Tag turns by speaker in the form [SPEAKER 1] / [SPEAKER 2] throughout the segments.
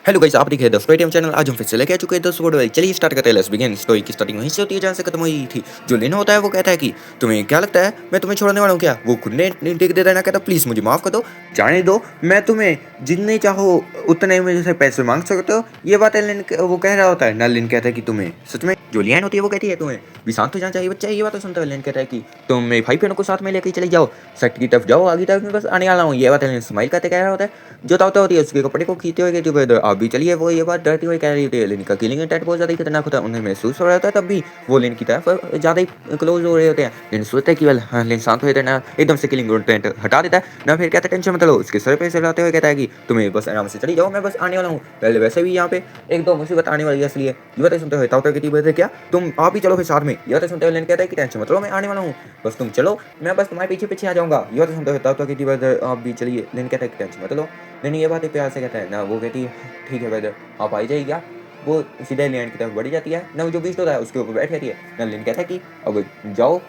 [SPEAKER 1] Hello guys, आप देखिए the story channel. आज हम फिर से लेके आ चुके हैं 10 वर्ड वाली। चलिए स्टार्ट करते हैं। Let's begin. स्टोरी की स्टार्टिंग वहीं से होती है जहाँ से खत्म हुई थी। जो लिन होता है वो कहता है कि तुम्हें क्या लगता है मैं तुम्हें छोड़ने वाला हूँ क्या? वो खुद ने टिक देता है ना, कहता प्लीज मुझे माफ कर दो, जाने दो, मैं तुम्हें जितने चाहो उतने मेरे से पैसे मांग सकते हो। ये बात है लिन वो कह रहा होता है ना। लिन कहता है कि तुम्हें सच में, जो लियान होती है वो कहती है तुम्हें भी शांत हो जाना चाहिए बच्चा। ये बात सुनता है लिन कहता है कि तुम मेरे भाई बहनों को साथ में लेकर चले जाओ, सेट की तरफ जाओ, आगे तरफ में बस आने वाला हूँ। ये बात है स्माइल करते कह रहा होता है। जो तावता होती है उसके कपड़े को खींचते हुए जो कहते आप भी चलिए। वो ये बात डरती हुई कह रही होती है। लिन का किलिंग अटैक बहुत ज़्यादा ही खतरनाक होता है, उन्हें महसूस हो रहा होता है। तब भी वो लिन की तरफ ज़्यादा ही क्लोज हो रहे होते हैं। लिन सोचता है कि वेल हाँ, लिन शांत हो जाता है ना, एकदम से किलिंग अटैक हटा देता है ना। फिर कहता है टेंशन मत लो, उसके सर पे चलाते हुए कहता है कि तुम्हें बस आराम से चली जाओ, मैं बस आने वाला हूँ। पहले वैसे भी यहाँ पे एक दो मुसीबत आने वाली है, इसलिए ये बातें सुनते हुए तावता कहती है क्या तुम आप ही चलो फिर साथ में। ये बातें सुनते हुए लिन कहता है कि टेंशन मत लो, मैं आने वाला हूँ, बस तुम चलो, मैं बस तुम्हारे पीछे पीछे आ जाऊंगा। ये बातें सुनते हुए तावता कहती है आप भी चलिए। लिन कहता है कि टेंशन मत लो। लेकिन ये बात प्यार से कहता है ना। वो कहती है ठीक है वेदर आप आई जाइए क्या। वो सीधे लैंड की तरफ बढ़ी जाती है ना। वो जो बीस्ट होता है उसके ऊपर बैठ जाती है ना। लिन कहता है कि अब जाओ।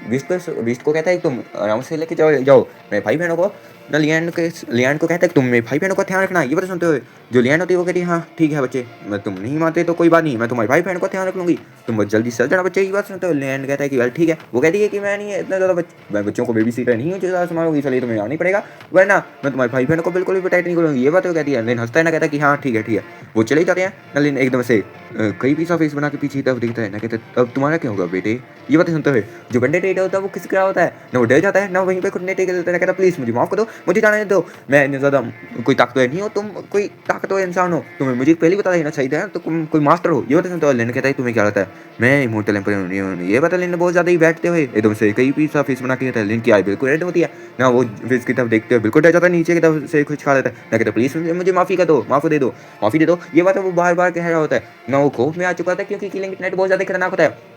[SPEAKER 1] बीस्ट को कहता है तुम आराम से लेके जाओ जाओ मेरे भाई बहनों को ना। लियान को कहता है कि तुम मेरे भाई बहनों का ध्यान रखना। ये बात सुनते हुए जो लियान होती है वो कहती है हाँ ठीक है बच्चे, मैं तुम नहीं मानते तो कोई बात नहीं, मैं तुम्हारे भाई बहन का ध्यान रख लूंगी, तुम बस जल्दी से चल जाना बच्चे। ये बात सुनते हुए लियान कहता है कि यार ठीक है। वो कहती है कि मैं नहीं इतना ज़्यादा मैं बच्चों को बेबी सीटर नहीं हूँ जो ज़्यादा संभालूंगी, इसलिए तुम्हें आना ही पड़ेगा, वरना मैं तुम्हारे भाई बहनों को बिल्कुल भी प्रोटेक्ट नहीं करूँगी। ये बात वो कहती है। लिन हंसता है ना, कहता है कि हाँ ठीक है ठीक है। वो चले जाते हैं ना। लिन एकदम से कई पीसा फेस बना के पीछे तरफ दिखता है ना, कहते अब तुम्हारा क्या होगा बेटे। ये बातें सुनते हुए जो बंडे टेट होता है वो किसी का होता है ना, वो डर जाता है ना, वहीं पे खुद ने टेक देता है, कहता प्लीज़ मुझे माफ़ कर दो, मुझे जाने दो, मैं इतने ज़्यादा कोई ताकतवर नहीं हो, तुम कोई ताकतवर इंसान हो, तुम्हें मुझे पहले ही बता देना चाहिए था, तो तुम कोई मास्टर हो। ये बातें सुनते हुए लिन कहता है तुम्हें क्या लगता है मैं इमोर्टल एम्पर नहीं हूँ। ये बता लिन बहुत ज़्यादा ही बैठते हुए एकदम से कई पीसा फेस बना के कहता है। लिन की आई बिल्कुल रेड होती है ना। वो फेस की तरफ देखते हुए बिल्कुल डर जाता है, नीचे की तरफ से कुछ खा लेता है ना, कहता प्लीज़ मुझे माफ़ी कर दो, माफ़ दे दो, माफ़ी दे दो। ये बात वो बार बार कह रहा होता है ना। वो खौफ में आ चुका था क्योंकि किलिंग नेट बहुत ज़्यादा खतरनाक होता है।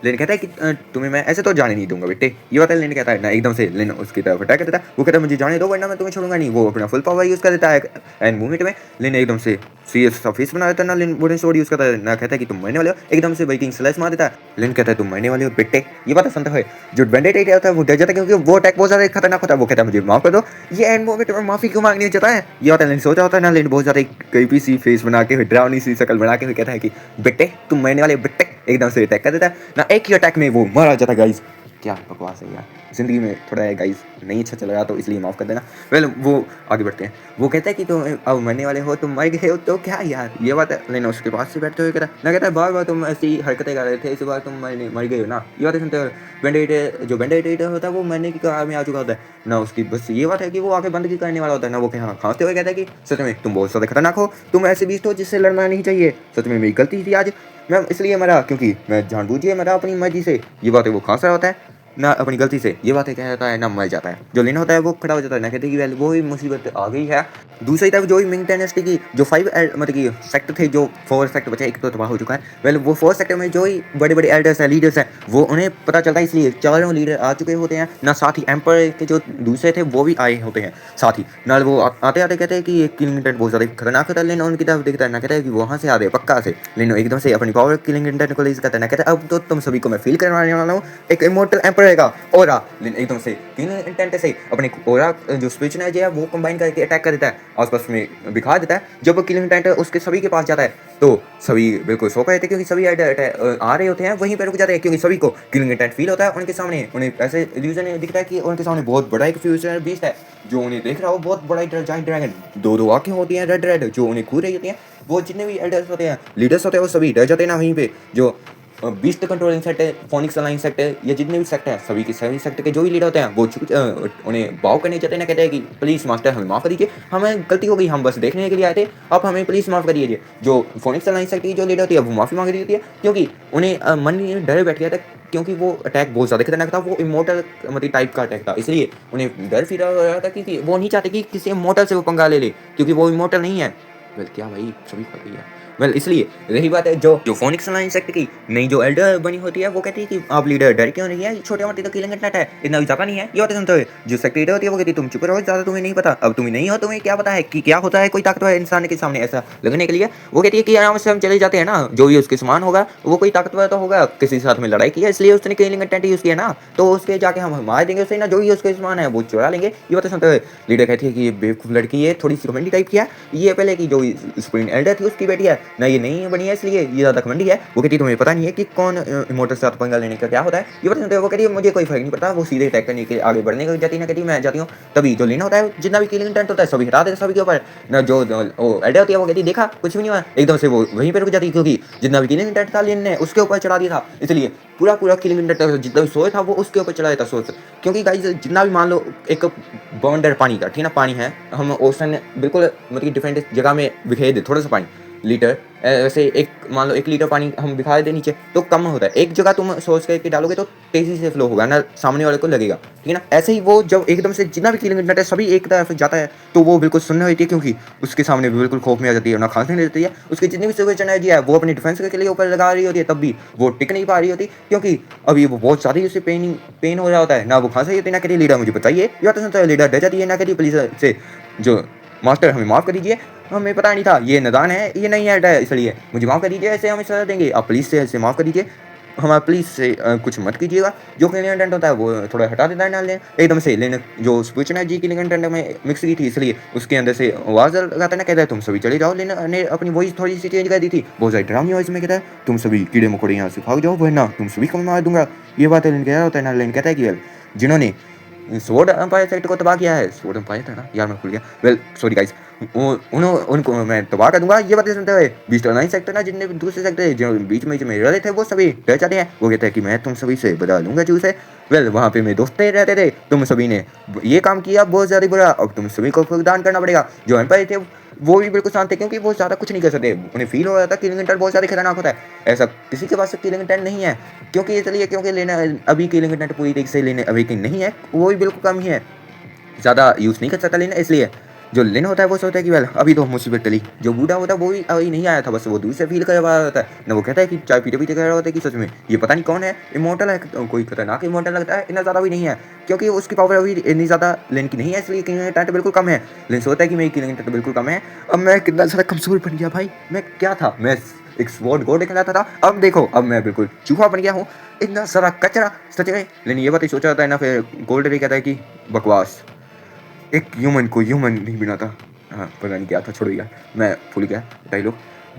[SPEAKER 1] लिन कहता है कि तुम्हें मैं ऐसे तो जाने नहीं दूंगा बेटे। ये बात है लिन कहता है ना। एकदम से लिन उसकी तरफ अटैक करता है। वो कहता है मुझे जाने दो वरना मैं तुम्हें छोड़ूंगा नहीं। वो अपना फुल पावर यूज़ कर देता है एंड मूवमेंट में। लिन एकदम से सीरियस सा फेस बना देता है ना। लिन वुडन स्वॉर्ड यूज़ करता है ना, कहता है कि तुम मरने वाले हो। एकदम से बाइकिंग स्लैश मार देता है। लिन कहता है तुम मरने वाले हो बेटे। ये बात सुनता है जो बैंडेड होता है वो डर जाता है क्योंकि वो अटैक बहुत ज़्यादा खतरनाक होता है। वो कहता है मुझे माफ कर दो। ये एंड मोमेंट में माफी क्यों मांगनी चाहता है। ये बात लिन सोचा होता है ना। लिन बहुत ज़्यादा कई सी फेस बना के डरावनी सी शक्ल बना के कहता है कि बेटे तुम मरने वाले बेटे। एकदम से अटैक कर देता है ना। एक ही अटैक में वो मारा जाता है। गाइस क्या बकवास है यार, ज़िंदगी में थोड़ा है गाइस नहीं अच्छा चल रहा तो इसलिए माफ़ कर देना। वेल वो आगे बढ़ते हैं। वो कहता है कि तुम अब मरने वाले हो, तुम मर गए हो तो क्या यार। ये बात है लेकिन उसके पास से बैठते हुए कहता ना, कहता है बार बार तुम ऐसी हरकतें कर रहे थे, इस बार तुम मर गए हो ना। ये बातें सुनते हुए बैंडेड होता है वो मरने की कगार में आ चुका होता है ना। उसकी बस ये बात है कि वो आगे बंद की करने वाला होता है ना। वो खांसते हुए कहता है कि सच में तुम बहुत ज़्यादा खतरनाक हो, तुम ऐसे बीस्ट हो जिससे लड़ना नहीं चाहिए, सच में मेरी गलती थी आज, मैं इसलिए मरा क्योंकि मैं जानबूझिए मरा अपनी मर्जी से। ये बातें वो खांस रहा होता है ना अपनी गलती से। ये बातें कहता है ना मर जाता है। जो लिन होता है वो खड़ा हो जाता है ना, कहते कि वो ही मुसीबत आ गई है। दूसरी तरफ जो ही मिंग डायनेस्टी की जो 5 मतलब कि सेक्टर थे, जो 4 सेक्टर बचे, एक तो तबाह हो चुका है। वेल वो 4 सेक्टर में जो ही बड़े बड़े एल्डर्स हैं, लीडर्स हैं, वो उन्हें पता चलता है, इसलिए चारों लीडर आ चुके होते हैं ना। साथ ही एम्पर के जो दूसरे थे वो भी आए होते हैं साथ ही ना। वो आते आते कहते हैं कि ये किलिंग इंटेंट बहुत ज़्यादा खतरनाक होता है। लेकिन उनकी तरफ देखता है ना, कहता है कि वहाँ से आ रहे पक्का से। लेकिन एकदम से अपनी पावर किलिंग इंटेंट को रिलीज करता है ना, कहता है अब तो तुम सभी को मैं फील करवाने वाला हूँ एक इमोर्टल एम्पर रहेगा। और एकदम से किलिंग इंटेंट से अपने ओरा जो स्विच है वो कंबाइन करके अटैक कर देता है, आसपास में बिखा देता है। जब किलिंग इंटेंट उसके सभी के पास जाता है तो सभी बिल्कुल सो गए थे क्योंकि सभी आ रहे होते हैं, वहीं पर रुक जाते हैं क्योंकि सभी को किलिंग इंटेंट फील होता है उनके सामने। उन्हें ऐसे इल्यूजन दिखता है कि उनके सामने बहुत बड़ा एक फ्यूचर बीस्ट है जो उन्हें देख रहा हो। बहुत बड़ा जाइंट ड्रैगन, दो आंखें होती हैं रेड रेड जो उन्हें खू रही होती हैं। वो जितने भी एल्डर्स होते हैं, लीडर्स होते हैं, वो सभी डर जाते हैं ना। वहीं पे जो बीस्ट कंट्रोलिंग सेट है, फोनिक्स अलाइन सेट है, ये जितने भी सेक्टर हैं सभी के सभी सेक्टर के जो भी लीडर होते हैं वो उन्हें बाव करने जाते हैं ना, कहते हैं कि प्लीज़ मास्टर हमें माफ़ कर दीजिए, हमें गलती हो गई, हम बस देखने के लिए आए थे, आप हमें प्लीज़ माफ़ कर दीजिए। जो फोनिक्स अलाइन सेक्टर की जो लीडर होती है वो माफ़ी मांग रही होती है क्योंकि उन्हें मन में डर बैठ गया था क्योंकि वो अटैक बहुत ज़्यादा खतरनाक था। वो इमोर्टल मतलब टाइप का अटैक था, इसलिए उन्हें डर फील हो रहा था क्योंकि वो नहीं चाहते कि किसी इमोर्टल से वो पंगा ले ले क्योंकि वो इमोर्टल नहीं है। वेल क्या भाई सभी पता ही है। वेल इसलिए रही बात है जो जो फोनिक्स लाइन सेक्ट की नई जो एल्डर बनी होती है, वो कहती है कि आप लीडर डर क्यों नहीं है, छोटे मोटे तो किलिंग इंटरनेट है, इतना भी ज़्यादा नहीं है। ये बातें सुनते हुए जो सेक्ट लीडर होती है वो कहती है तुम चुप रहो, ज़्यादा तुम्हें नहीं पता, अब तुम्हें नहीं हो, तुम्हें क्या पता है कि क्या होता है कोई ताकतवर इंसान के सामने ऐसा लगने के लिए। वो कहती है कि आराम से हम चले जाते हैं ना, जो भी उसके समान होगा वो कोई ताकतवर तो होगा, किसी के साथ में लड़ाई की है इसलिए उसने किलिंग इंटरनेट यूज़ किया ना, तो उसके जाके हम मार देंगे उसे ना, जो भी उसके समान है वो चुरा लेंगे। ये बातें सुनते हुए लीडर कहती है कि ये बेवकूफ़ लड़की है, थोड़ी सी घमंडी टाइप की है, ये पहले की जो सुप्रीम एल्डर थी उसकी बेटी है ना, ये नहीं बनी है इसलिए ये ज़्यादा घमंडी है। वो कहती है तुम्हें पता नहीं है कि कौन इमोर्टल से साथ पंगा लेने का क्या होता है। ये बातें सुनते हुए वो कहती है मुझे कोई फर्क नहीं पड़ता, वो सीधे अटैक करने के आगे बढ़ने को जाती है ना, कहती मैं जाती हूँ। तभी जो लेना होता है जितना भी किलिंग इंटेंट होता है सभी हटा देते सभी के ऊपर ना, जो एल्डर होती है वो कहती देखा कुछ भी नहीं हुआ, एकदम से वो वहीं पर रुक जाती है क्योंकि जितना भी किलिंग इंटेंट था लेन ने उसके ऊपर चढ़ा दिया था, इसलिए पूरा पूरा किलिंग इंटेंट जितना भी सोए था वो उसके ऊपर चढ़ा देता सोच। क्योंकि गाइस जितना भी मान लो एक बवंडर पानी का, ठीक ना, पानी है, हम ओशन बिल्कुल मतलब डिफरेंट जगह में बिखेर दे थोड़ा सा पानी लीटर, वैसे एक मान लो 1 लीटर पानी हम बिखा दे नीचे तो कम होता है, एक जगह तुम सोच करके डालोगे तो तेजी से फ्लो होगा ना, सामने वाले को लगेगा, ठीक है ना। ऐसे ही वो जब एकदम से जितना भी किलिंग इंटरनेट है सभी एक तरफ जाता है तो वो बिल्कुल सुनने होती है, क्योंकि उसके सामने भी बिल्कुल खौफ में आ जाती है, ना खांसने देती है, उसकी जितनी भी सिचुएशन एनर्जी है वो अपनी डिफेंस के लिए ऊपर लगा रही होती है, तब भी वो टिक नहीं पा रही होती क्योंकि अभी वो बहुत ज़्यादा उसे पेन हो रहा होता है, ना वो खांस रही होती है, ना कहती लीडर मुझे बताइए, या तो सुनता है लीडर डर जाती है, ना कहती पुलिस से जो मास्टर हमें माफ़ कर दीजिए, हमें पता नहीं था ये नादान है, ये नहीं है इसलिए मुझे माफ़ कर दीजिए, ऐसे हमें सज़ा देंगे, आप पुलिस से ऐसे माफ़ कर दीजिए, हमारा पुलिस से कुछ मत कीजिएगा। जो किलिंग इंटेंट होता है वो थोड़ा हटा देता है ना लेन एकदम से, लेन जो स्विचना जी किलिंग इंटेंट में मिक्स की थी इसलिए उसके अंदर से आवाज़ लगाता है ना, कहता है तुम सभी चले जाओ, लेन ने अपनी वॉइस थोड़ी सी चेंज कर दी थी, बहुत सारी ड्रामी वॉइस में कहता है तुम सभी कीड़े मकोड़े यहाँ से भाग जाओ वरना तुम सभी को मैं मार दूंगा। ये बात लेन कह रहा होता है ना, लेन कहता है कि वेल जिन्होंने स्वॉर्ड एम्पायर सेक्टर को तबाह किया है, स्वॉर्ड एम्पायर था ना यार मैं भूल गया, वेल सॉरी गाइस, उनको मैं तबाह कर दूंगा। ये बातें सुनते हुए बीस्ट ऑनलाइन सेक्टर ना जितने भी दूसरे सेक्टर जो बीच में रहे थे वो सभी डर जाते हैं, वो कहते हैं कि मैं तुम सभी से बदला लूंगा जूसे। वेल वहाँ पे मेरे दोस्त रहते थे, तुम सभी ने ये काम किया बहुत ज़्यादा बुरा, अब तुम सभी को भुगतान करना पड़ेगा। जो एम्पायर थे वो भी बिल्कुल शांत थे क्योंकि वो ज़्यादा कुछ नहीं कर सकते, उन्हें फील हो रहा था किलिंग इंटेंट बहुत ज़्यादा खतरनाक होता है, ऐसा किसी के पास किलिंग इंटेंट नहीं है क्योंकि इसलिए क्योंकि लेना अभी किलिंग इंटेंट पूरी तरीके से लेने अभी की नहीं है, वो भी बिल्कुल कम ही है, ज़्यादा यूज़ नहीं कर सकता लेना, इसलिए जो लिन होता है वो सोचता है कि वेल अभी तो मुसीबत टली, जो बूढ़ा होता है वो भी अभी नहीं आया था, बस वो दूर से फील कर रहा होता है ना, वो कहता है कि चाय पीते पीते कह रहा होता है कि सच में ये पता नहीं कौन है, इमोर्टल है, कोई खतरनाक इमोर्टल लगता है, इतना ज़्यादा भी नहीं है क्योंकि उसकी पावर अभी इतनी ज़्यादा लिन की नहीं है, इसलिए किलिंग इंटेंट बिल्कुल कम है। लिन सोचता है कि मेरी किलिंग इंटेंट बिल्कुल कम है, अब मैं कितना ज़्यादा कमज़ोर बन गया भाई, मैं क्या था, मैं एक स्वॉर्ड गॉड कहलाता था, अब देखो अब मैं बिल्कुल चूहा बन गया हूँ, इतना सारा कचरा सच में। लेकिन ये बात ही सोचा होता है ना, फिर गोल्ड कहता है कि बकवास, एक ह्यूमन को ह्यूमन नहीं बनाता, हाँ पता नहीं क्या था, छोड़ो यार मैं भूल गया डायलॉग।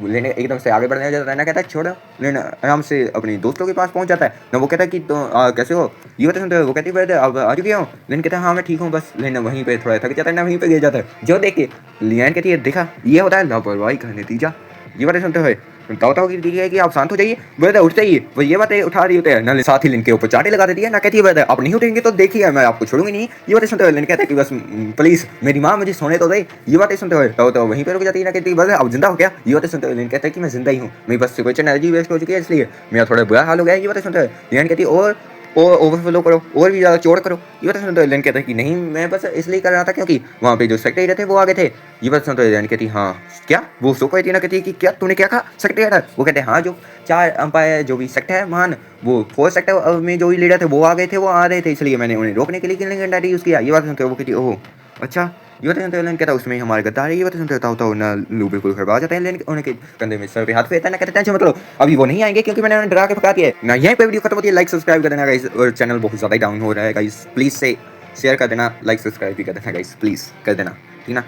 [SPEAKER 1] लेने एकदम से आगे बढ़ने जाता है ना, कहता है छोड़ो, लेना आराम से अपने दोस्तों के पास पहुंच जाता है ना, वो कहता है कि तो कैसे हो, ये बातें सुनते हो, वो कहती है अब आ चुकी हूँ, लेकिन कहता है हाँ मैं ठीक हूँ बस, लेना वहीं पे थोड़ा थक जाता है ना, वहीं पे गिर जाता है, जो देख के लियान कहती है देखा ये होता है लापरवाही का नतीजा। ये बातें सुनते हुए ताओ की ठीक है कि आप शांत हो जाइए, बोलता उठ जाइए, वो ये बातें उठा रही होते हैं ना, साथ ही लिन के ऊपर चाटे लगा देती है ना, कहती है आप नहीं उठेंगे तो देखिए मैं आपको छोड़ूंगी नहीं। ये बातें सुनते हुए लिन कहता है कि बस प्लीज मेरी माँ मुझे सोने तो दे। ये बातें सुनते हुए तो वहीं पर रुक जाती है ना, कहती है बस अब जिंदा हो गया। ये बातें सुनते हुए लिन कहता है कि मैं जिंदा ही हूँ, मेरी बस सिक्वेशन एनर्जी वेस्ट हो चुकी है इसलिए मेरा थोड़ा बुरा हाल हो गया है। ये बातें सुनते हुए लिन कहती है और ओवरफ्लो करो और भी ज़्यादा चोड़ करो। ये बात सुनते लेन कहता है कि नहीं मैं बस इसलिए कर रहा था क्योंकि वहाँ पे जो सेक्रेटरी थे वो आगे थे। ये बात सुनते लेन कहती हाँ क्या, वो सो कहती ना, कहती है कि क्या तूने क्या कहा सेक्रेटरी, वो कहते हैं हाँ जो 4 अंपायर जो भी सेक्टर है महान, वो 4 सेक्टर में जो भी लीडर थे वो आ गए थे, वो आ रहे थे इसलिए मैंने उन्हें रोकने के लिए किलिंग इंटेंट यूज़ किया। ये बात सुनते वो कहती ओह अच्छा। ये बात सुनते लेन कहता उसमें हमारे गद्दार है। ये बात सुनते होता ना लू बिल्कुल खड़बा जाते हैं, लेन उनके कंधे में सर पे हाथ फेरता है ना, कहते टेंशन मत लो अभी वो नहीं आएंगे क्योंकि मैंने उन्हें डरा के भगा दिया है ना। यहीं पे वीडियो खत्म होती है, लाइक सब्सक्राइब कर देना गाइस, और चैनल बहुत ज़्यादा डाउन हो रहा है गाइस, प्लीज़ से शेयर कर देना, लाइक सब्सक्राइब भी कर देना गाइस, प्लीज़ कर देना, ठीक ना।